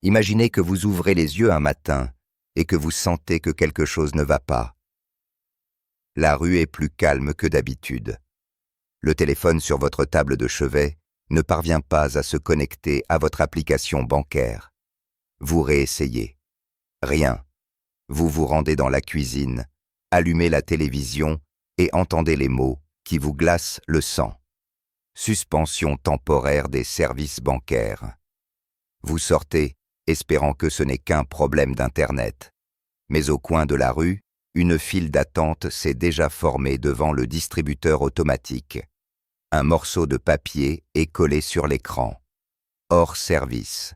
Imaginez que vous ouvrez les yeux un matin et que vous sentez que quelque chose ne va pas. La rue est plus calme que d'habitude. Le téléphone sur votre table de chevet ne parvient pas à se connecter à votre application bancaire. Vous réessayez. Rien. Vous vous rendez dans la cuisine, allumez la télévision et entendez les mots qui vous glacent le sang. Suspension temporaire des services bancaires. Vous sortez, espérant que ce n'est qu'un problème d'Internet. Mais au coin de la rue, une file d'attente s'est déjà formée devant le distributeur automatique. Un morceau de papier est collé sur l'écran. Hors service.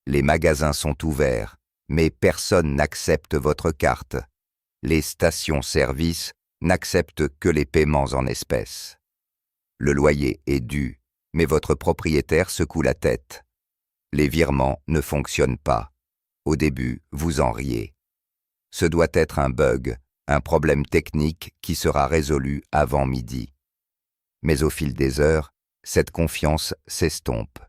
Les magasins sont ouverts, mais personne n'accepte votre carte. Les stations-service n'acceptent que les paiements en espèces. Le loyer est dû, mais votre propriétaire secoue la tête. Les virements ne fonctionnent pas. Au début, vous en riez. Ce doit être un bug, un problème technique qui sera résolu avant midi. Mais au fil des heures, cette confiance s'estompe.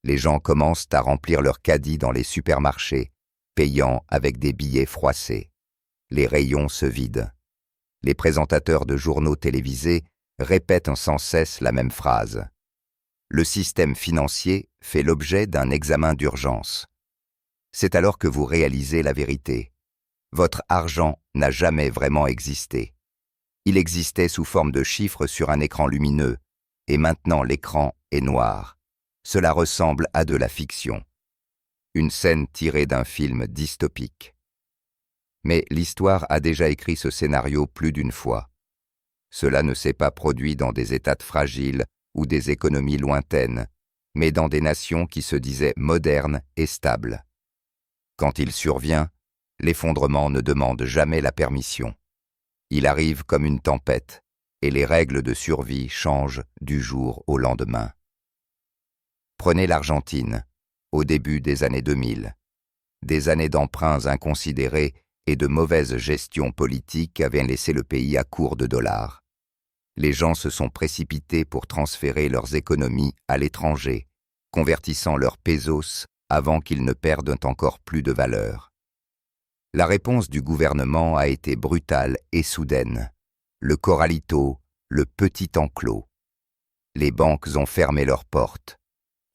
Les gens commencent à remplir leurs caddies dans les supermarchés, payant avec des billets froissés. Les rayons se vident. Les présentateurs de journaux télévisés répètent sans cesse la même phrase. Le système financier fait l'objet d'un examen d'urgence. C'est alors que vous réalisez la vérité. Votre argent n'a jamais vraiment existé. Il existait sous forme de chiffres sur un écran lumineux, et maintenant l'écran est noir. Cela ressemble à de la fiction. Une scène tirée d'un film dystopique. Mais l'histoire a déjà écrit ce scénario plus d'une fois. Cela ne s'est pas produit dans des États fragiles ou des économies lointaines, mais dans des nations qui se disaient modernes et stables. Quand il survient, l'effondrement ne demande jamais la permission. Il arrive comme une tempête, et les règles de survie changent du jour au lendemain. Prenez l'Argentine, au début des années 2000. Des années d'emprunts inconsidérés et de mauvaise gestion politique avaient laissé le pays à court de dollars. Les gens se sont précipités pour transférer leurs économies à l'étranger, convertissant leurs pesos avant qu'ils ne perdent encore plus de valeur. La réponse du gouvernement a été brutale et soudaine. Le corralito, le petit enclos. Les banques ont fermé leurs portes.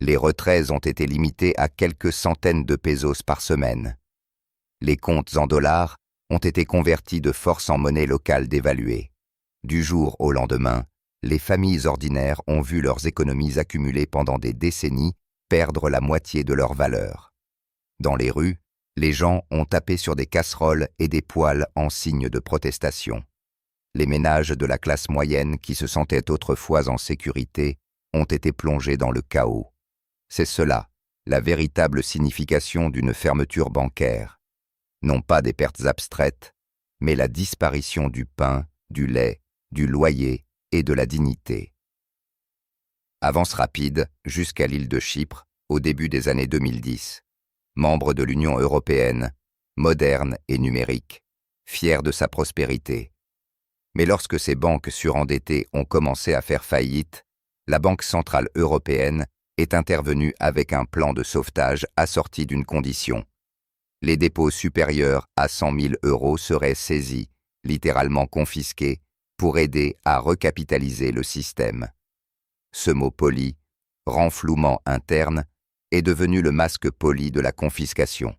Les retraits ont été limités à quelques centaines de pesos par semaine. Les comptes en dollars ont été convertis de force en monnaie locale dévaluée. Du jour au lendemain, les familles ordinaires ont vu leurs économies accumulées pendant des décennies perdre la moitié de leur valeur. Dans les rues, les gens ont tapé sur des casseroles et des poêles en signe de protestation. Les ménages de la classe moyenne qui se sentaient autrefois en sécurité ont été plongés dans le chaos. C'est cela, la véritable signification d'une fermeture bancaire. Non pas des pertes abstraites, mais la disparition du pain, du lait, du loyer et de la dignité. Avance rapide jusqu'à l'île de Chypre au début des années 2010. Membre de l'Union européenne, moderne et numérique, fier de sa prospérité. Mais lorsque ces banques surendettées ont commencé à faire faillite, la Banque centrale européenne est intervenue avec un plan de sauvetage assorti d'une condition. Les dépôts supérieurs à 100 000 € seraient saisis, littéralement confisqués, pour aider à recapitaliser le système. Ce mot poli, renflouement interne, est devenu le masque poli de la confiscation.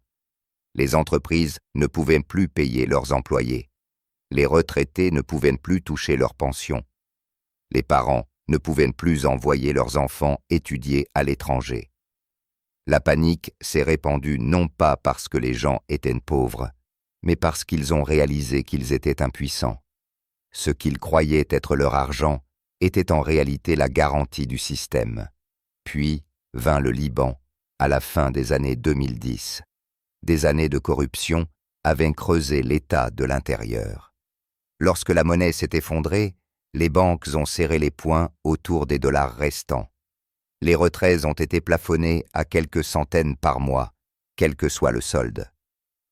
Les entreprises ne pouvaient plus payer leurs employés. Les retraités ne pouvaient plus toucher leurs pensions. Les parents ne pouvaient plus envoyer leurs enfants étudier à l'étranger. La panique s'est répandue non pas parce que les gens étaient pauvres, mais parce qu'ils ont réalisé qu'ils étaient impuissants. Ce qu'ils croyaient être leur argent était en réalité la garantie du système. Puis vint le Liban, à la fin des années 2010. Des années de corruption avaient creusé l'état de l'intérieur. Lorsque la monnaie s'est effondrée, les banques ont serré les poings autour des dollars restants. Les retraits ont été plafonnés à quelques centaines par mois, quel que soit le solde.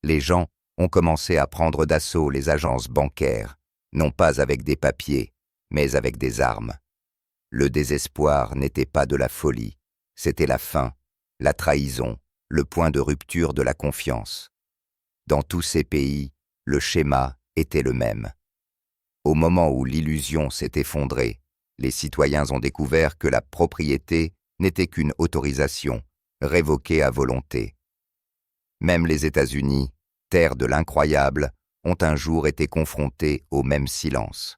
Les gens ont commencé à prendre d'assaut les agences bancaires, non pas avec des papiers, mais avec des armes. Le désespoir n'était pas de la folie, c'était la faim, la trahison, le point de rupture de la confiance. Dans tous ces pays, le schéma était le même. Au moment où l'illusion s'est effondrée, les citoyens ont découvert que la propriété n'était qu'une autorisation, révoquée à volonté. Même les États-Unis, terre de l'incroyable, ont un jour été confrontés au même silence.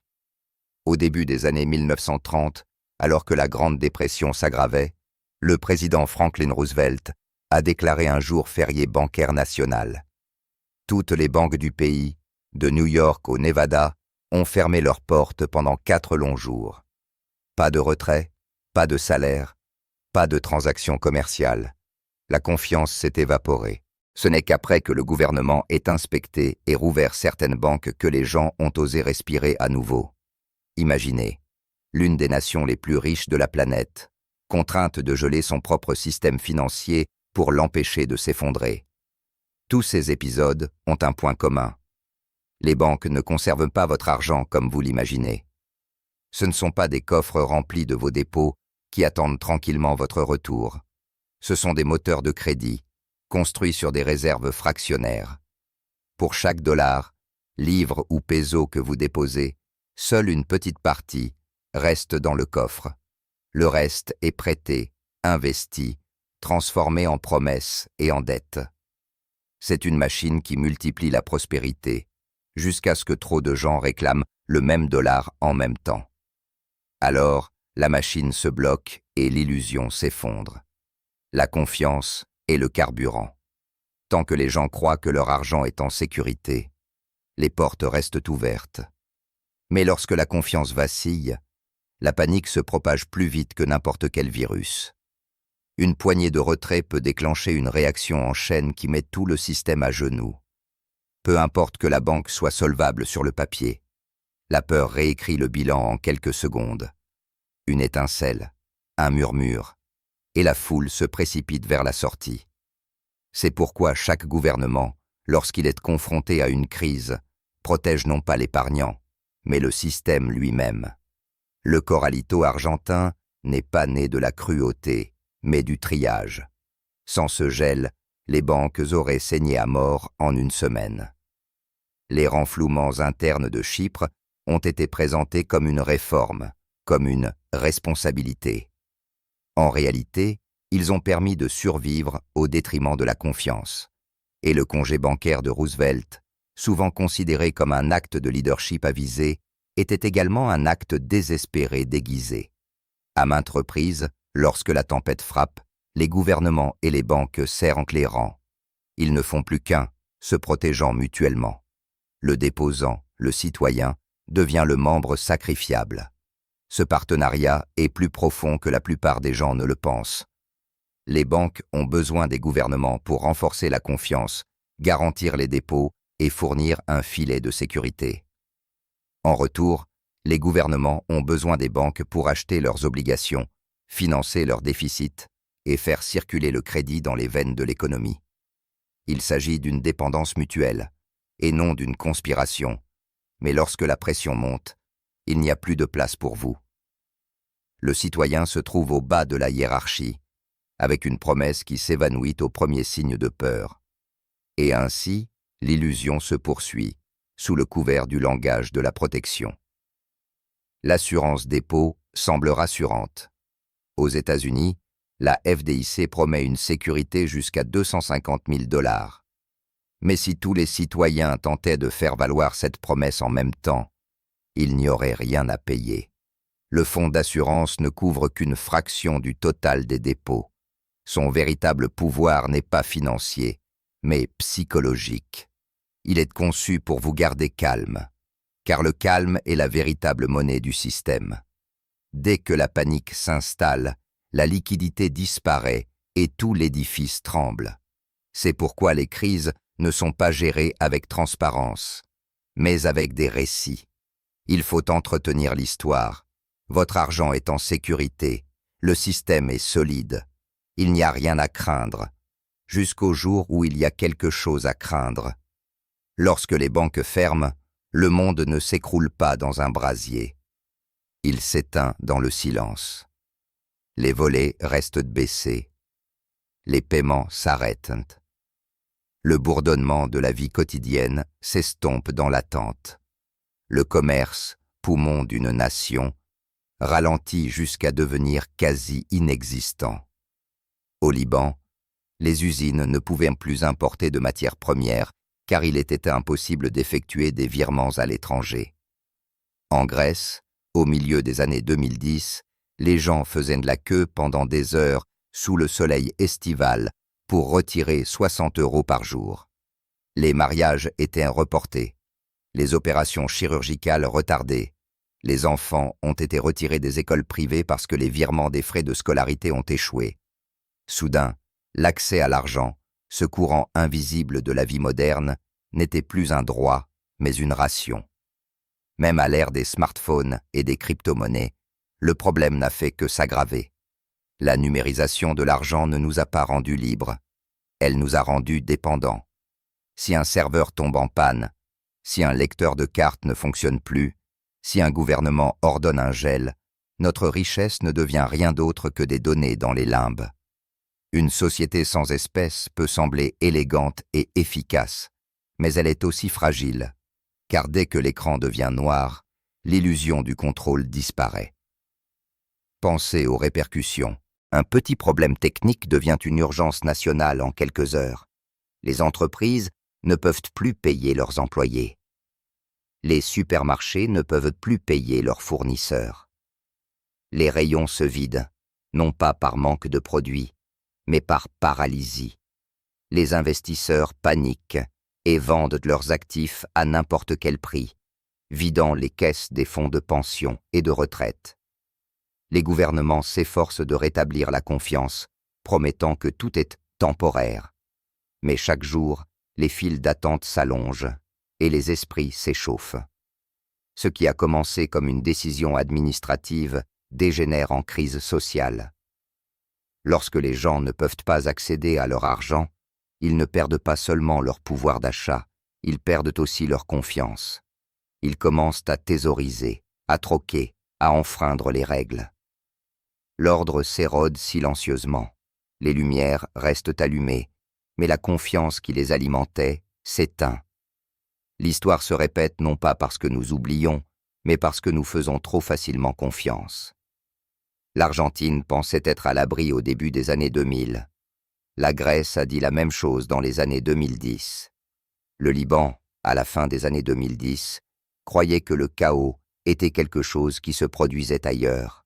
Au début des années 1930, alors que la Grande Dépression s'aggravait, le président Franklin Roosevelt a déclaré un jour férié bancaire national. Toutes les banques du pays, de New York au Nevada, ont fermé leurs portes pendant 4 longs jours. Pas de retrait, pas de salaire, pas de transactions commerciales. La confiance s'est évaporée. Ce n'est qu'après que le gouvernement ait inspecté et rouvert certaines banques que les gens ont osé respirer à nouveau. Imaginez, l'une des nations les plus riches de la planète, contrainte de geler son propre système financier pour l'empêcher de s'effondrer. Tous ces épisodes ont un point commun. Les banques ne conservent pas votre argent comme vous l'imaginez. Ce ne sont pas des coffres remplis de vos dépôts qui attendent tranquillement votre retour. Ce sont des moteurs de crédit, construits sur des réserves fractionnaires. Pour chaque dollar, livre ou peso que vous déposez, seule une petite partie reste dans le coffre. Le reste est prêté, investi, transformé en promesses et en dettes. C'est une machine qui multiplie la prospérité, jusqu'à ce que trop de gens réclament le même dollar en même temps. Alors, la machine se bloque et l'illusion s'effondre. La confiance est le carburant. Tant que les gens croient que leur argent est en sécurité, les portes restent ouvertes. Mais lorsque la confiance vacille, la panique se propage plus vite que n'importe quel virus. Une poignée de retrait peut déclencher une réaction en chaîne qui met tout le système à genoux. Peu importe que la banque soit solvable sur le papier, la peur réécrit le bilan en quelques secondes. Une étincelle, un murmure, et la foule se précipite vers la sortie. C'est pourquoi chaque gouvernement, lorsqu'il est confronté à une crise, protège non pas l'épargnant, mais le système lui-même. Le corralito argentin n'est pas né de la cruauté, mais du triage. Sans ce gel, les banques auraient saigné à mort en une semaine. Les renflouements internes de Chypre ont été présentés comme une réforme, comme une responsabilité. En réalité, ils ont permis de survivre au détriment de la confiance. Et le congé bancaire de Roosevelt, souvent considéré comme un acte de leadership avisé, était également un acte désespéré déguisé. À maintes reprises, lorsque la tempête frappe, les gouvernements et les banques serrent entre les rangs. Ils ne font plus qu'un, se protégeant mutuellement. Le déposant, le citoyen, devient le membre sacrifiable. Ce partenariat est plus profond que la plupart des gens ne le pensent. Les banques ont besoin des gouvernements pour renforcer la confiance, garantir les dépôts et fournir un filet de sécurité. En retour, les gouvernements ont besoin des banques pour acheter leurs obligations, financer leurs déficits et faire circuler le crédit dans les veines de l'économie. Il s'agit d'une dépendance mutuelle, et non d'une conspiration, mais lorsque la pression monte, il n'y a plus de place pour vous. Le citoyen se trouve au bas de la hiérarchie, avec une promesse qui s'évanouit au premier signe de peur. Et ainsi, l'illusion se poursuit, sous le couvert du langage de la protection. L'assurance dépôt semble rassurante. Aux États-Unis, la FDIC promet une sécurité jusqu'à 250 000 $. Mais si tous les citoyens tentaient de faire valoir cette promesse en même temps, il n'y aurait rien à payer. Le fonds d'assurance ne couvre qu'une fraction du total des dépôts. Son véritable pouvoir n'est pas financier, mais psychologique. Il est conçu pour vous garder calme, car le calme est la véritable monnaie du système. Dès que la panique s'installe, la liquidité disparaît et tout l'édifice tremble. C'est pourquoi les crises ne sont pas gérées avec transparence, mais avec des récits. Il faut entretenir l'histoire. Votre argent est en sécurité, le système est solide. Il n'y a rien à craindre, jusqu'au jour où il y a quelque chose à craindre. Lorsque les banques ferment, le monde ne s'écroule pas dans un brasier. Il s'éteint dans le silence. Les volets restent baissés. Les paiements s'arrêtent. Le bourdonnement de la vie quotidienne s'estompe dans l'attente. Le commerce, poumon d'une nation, ralentit jusqu'à devenir quasi inexistant. Au Liban, les usines ne pouvaient plus importer de matières premières car il était impossible d'effectuer des virements à l'étranger. En Grèce, au milieu des années 2010, les gens faisaient de la queue pendant des heures sous le soleil estival pour retirer 60 € par jour. Les mariages étaient reportés, les opérations chirurgicales retardées, les enfants ont été retirés des écoles privées parce que les virements des frais de scolarité ont échoué. Soudain, l'accès à l'argent, ce courant invisible de la vie moderne, n'était plus un droit, mais une ration. Même à l'ère des smartphones et des crypto-monnaies, le problème n'a fait que s'aggraver. La numérisation de l'argent ne nous a pas rendus libres, elle nous a rendus dépendants. Si un serveur tombe en panne, si un lecteur de cartes ne fonctionne plus, si un gouvernement ordonne un gel, notre richesse ne devient rien d'autre que des données dans les limbes. Une société sans espèces peut sembler élégante et efficace, mais elle est aussi fragile, car dès que l'écran devient noir, l'illusion du contrôle disparaît. Pensez aux répercussions. Un petit problème technique devient une urgence nationale en quelques heures. Les entreprises ne peuvent plus payer leurs employés. Les supermarchés ne peuvent plus payer leurs fournisseurs. Les rayons se vident, non pas par manque de produits, mais par paralysie. Les investisseurs paniquent et vendent leurs actifs à n'importe quel prix, vidant les caisses des fonds de pension et de retraite. Les gouvernements s'efforcent de rétablir la confiance, promettant que tout est temporaire. Mais chaque jour, les files d'attente s'allongent et les esprits s'échauffent. Ce qui a commencé comme une décision administrative dégénère en crise sociale. Lorsque les gens ne peuvent pas accéder à leur argent, ils ne perdent pas seulement leur pouvoir d'achat, ils perdent aussi leur confiance. Ils commencent à thésauriser, à troquer, à enfreindre les règles. L'ordre s'érode silencieusement. Les lumières restent allumées, mais la confiance qui les alimentait s'éteint. L'histoire se répète non pas parce que nous oublions, mais parce que nous faisons trop facilement confiance. L'Argentine pensait être à l'abri au début des années 2000. La Grèce a dit la même chose dans les années 2010. Le Liban, à la fin des années 2010, croyait que le chaos était quelque chose qui se produisait ailleurs.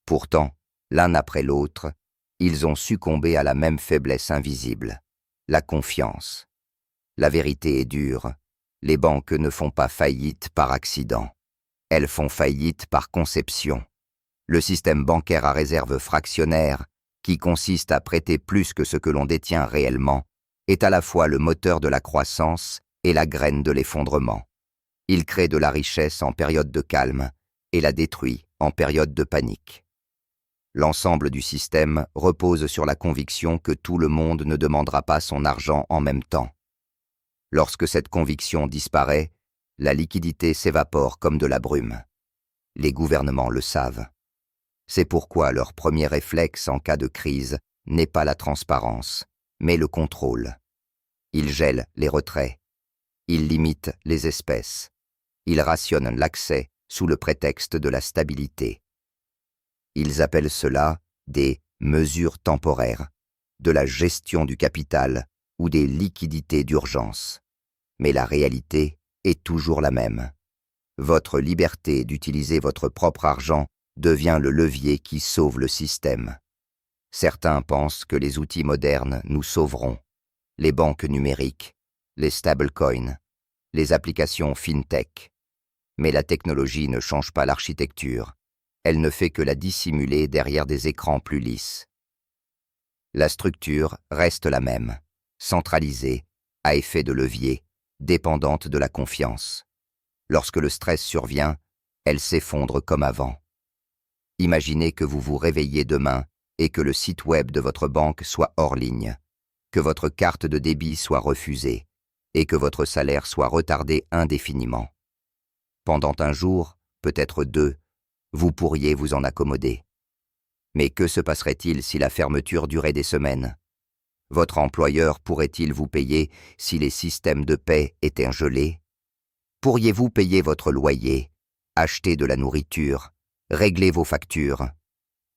Pourtant, l'un après l'autre, ils ont succombé à la même faiblesse invisible, la confiance. La vérité est dure, les banques ne font pas faillite par accident. Elles font faillite par conception. Le système bancaire à réserve fractionnaire, qui consiste à prêter plus que ce que l'on détient réellement, est à la fois le moteur de la croissance et la graine de l'effondrement. Il crée de la richesse en période de calme et la détruit en période de panique. L'ensemble du système repose sur la conviction que tout le monde ne demandera pas son argent en même temps. Lorsque cette conviction disparaît, la liquidité s'évapore comme de la brume. Les gouvernements le savent. C'est pourquoi leur premier réflexe en cas de crise n'est pas la transparence, mais le contrôle. Ils gèlent les retraits. Ils limitent les espèces. Ils rationnent l'accès sous le prétexte de la stabilité. Ils appellent cela des mesures temporaires, de la gestion du capital ou des liquidités d'urgence. Mais la réalité est toujours la même. Votre liberté d'utiliser votre propre argent devient le levier qui sauve le système. Certains pensent que les outils modernes nous sauveront. Les banques numériques, les stablecoins, les applications fintech. Mais la technologie ne change pas l'architecture. Elle ne fait que la dissimuler derrière des écrans plus lisses. La structure reste la même, centralisée, à effet de levier, dépendante de la confiance. Lorsque le stress survient, elle s'effondre comme avant. Imaginez que vous vous réveillez demain et que le site web de votre banque soit hors ligne, que votre carte de débit soit refusée et que votre salaire soit retardé indéfiniment. Pendant un jour, peut-être 2, vous pourriez vous en accommoder. Mais que se passerait-il si la fermeture durait des semaines? Votre employeur pourrait-il vous payer si les systèmes de paie étaient gelés? Pourriez-vous payer votre loyer, acheter de la nourriture, régler vos factures?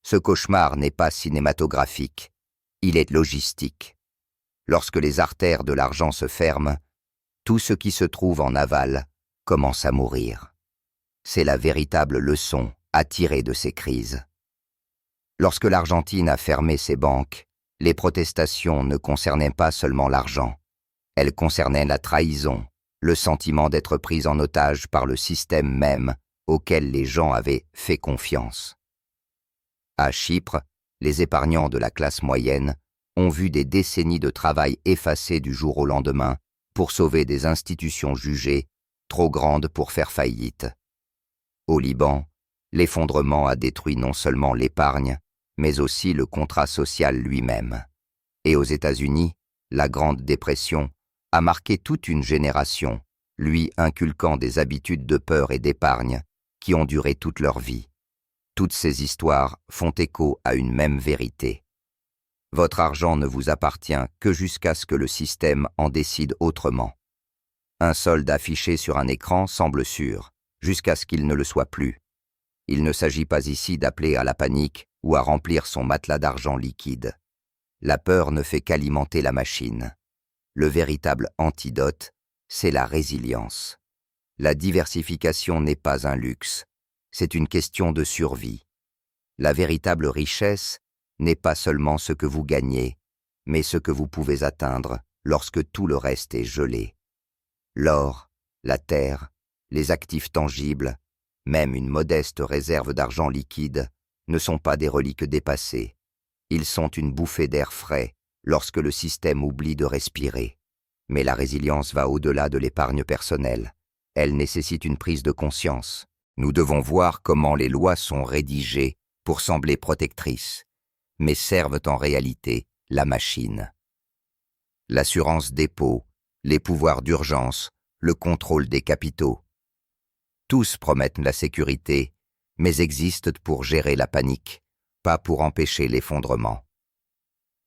Ce cauchemar n'est pas cinématographique, il est logistique. Lorsque les artères de l'argent se ferment, tout ce qui se trouve en aval commence à mourir. C'est la véritable leçon à tirer de ces crises. Lorsque l'Argentine a fermé ses banques, les protestations ne concernaient pas seulement l'argent. Elles concernaient la trahison, le sentiment d'être pris en otage par le système même auquel les gens avaient fait confiance. À Chypre, les épargnants de la classe moyenne ont vu des décennies de travail effacées du jour au lendemain pour sauver des institutions jugées trop grandes pour faire faillite. Au Liban, l'effondrement a détruit non seulement l'épargne, mais aussi le contrat social lui-même. Et aux États-Unis, la Grande Dépression a marqué toute une génération, lui inculquant des habitudes de peur et d'épargne qui ont duré toute leur vie. Toutes ces histoires font écho à une même vérité. Votre argent ne vous appartient que jusqu'à ce que le système en décide autrement. Un solde affiché sur un écran semble sûr, jusqu'à ce qu'il ne le soit plus. Il ne s'agit pas ici d'appeler à la panique ou à remplir son matelas d'argent liquide. La peur ne fait qu'alimenter la machine. Le véritable antidote, c'est la résilience. La diversification n'est pas un luxe, c'est une question de survie. La véritable richesse n'est pas seulement ce que vous gagnez, mais ce que vous pouvez atteindre lorsque tout le reste est gelé. L'or, la terre, les actifs tangibles, même une modeste réserve d'argent liquide, ne sont pas des reliques dépassées. Ils sont une bouffée d'air frais lorsque le système oublie de respirer. Mais la résilience va au-delà de l'épargne personnelle. Elle nécessite une prise de conscience. Nous devons voir comment les lois sont rédigées pour sembler protectrices, mais servent en réalité la machine. L'assurance dépôt, les pouvoirs d'urgence, le contrôle des capitaux. Tous promettent la sécurité, mais existent pour gérer la panique, pas pour empêcher l'effondrement.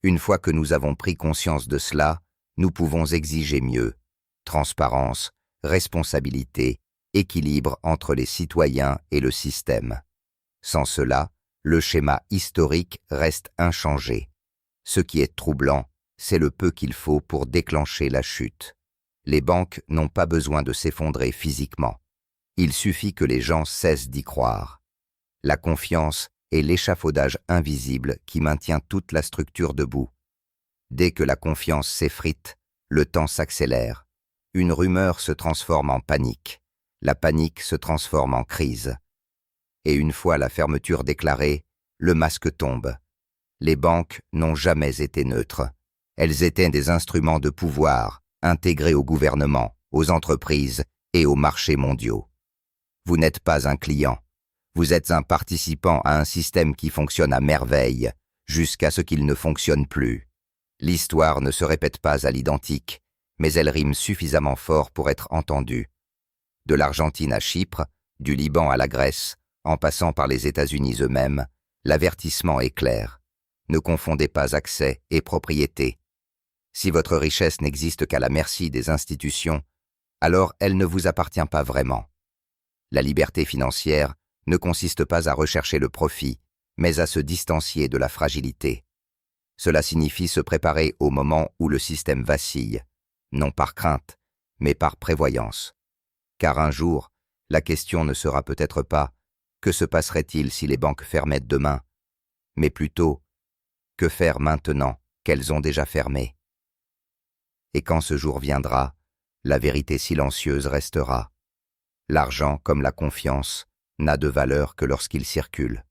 Une fois que nous avons pris conscience de cela, nous pouvons exiger mieux: transparence, responsabilité, équilibre entre les citoyens et le système. Sans cela, le schéma historique reste inchangé. Ce qui est troublant, c'est le peu qu'il faut pour déclencher la chute. Les banques n'ont pas besoin de s'effondrer physiquement. Il suffit que les gens cessent d'y croire. La confiance est l'échafaudage invisible qui maintient toute la structure debout. Dès que la confiance s'effrite, le temps s'accélère. Une rumeur se transforme en panique. La panique se transforme en crise. Et une fois la fermeture déclarée, le masque tombe. Les banques n'ont jamais été neutres. Elles étaient des instruments de pouvoir, intégrés au gouvernement, aux entreprises et aux marchés mondiaux. Vous n'êtes pas un client. Vous êtes un participant à un système qui fonctionne à merveille, jusqu'à ce qu'il ne fonctionne plus. L'histoire ne se répète pas à l'identique, mais elle rime suffisamment fort pour être entendue. De l'Argentine à Chypre, du Liban à la Grèce, en passant par les États-Unis eux-mêmes, l'avertissement est clair. Ne confondez pas accès et propriété. Si votre richesse n'existe qu'à la merci des institutions, alors elle ne vous appartient pas vraiment. La liberté financière ne consiste pas à rechercher le profit, mais à se distancier de la fragilité. Cela signifie se préparer au moment où le système vacille, non par crainte, mais par prévoyance. Car un jour, la question ne sera peut-être pas « que se passerait-il si les banques fermaient demain ?», mais plutôt « que faire maintenant qu'elles ont déjà fermé ?» Et quand ce jour viendra, la vérité silencieuse restera. L'argent, comme la confiance, n'a de valeur que lorsqu'il circule.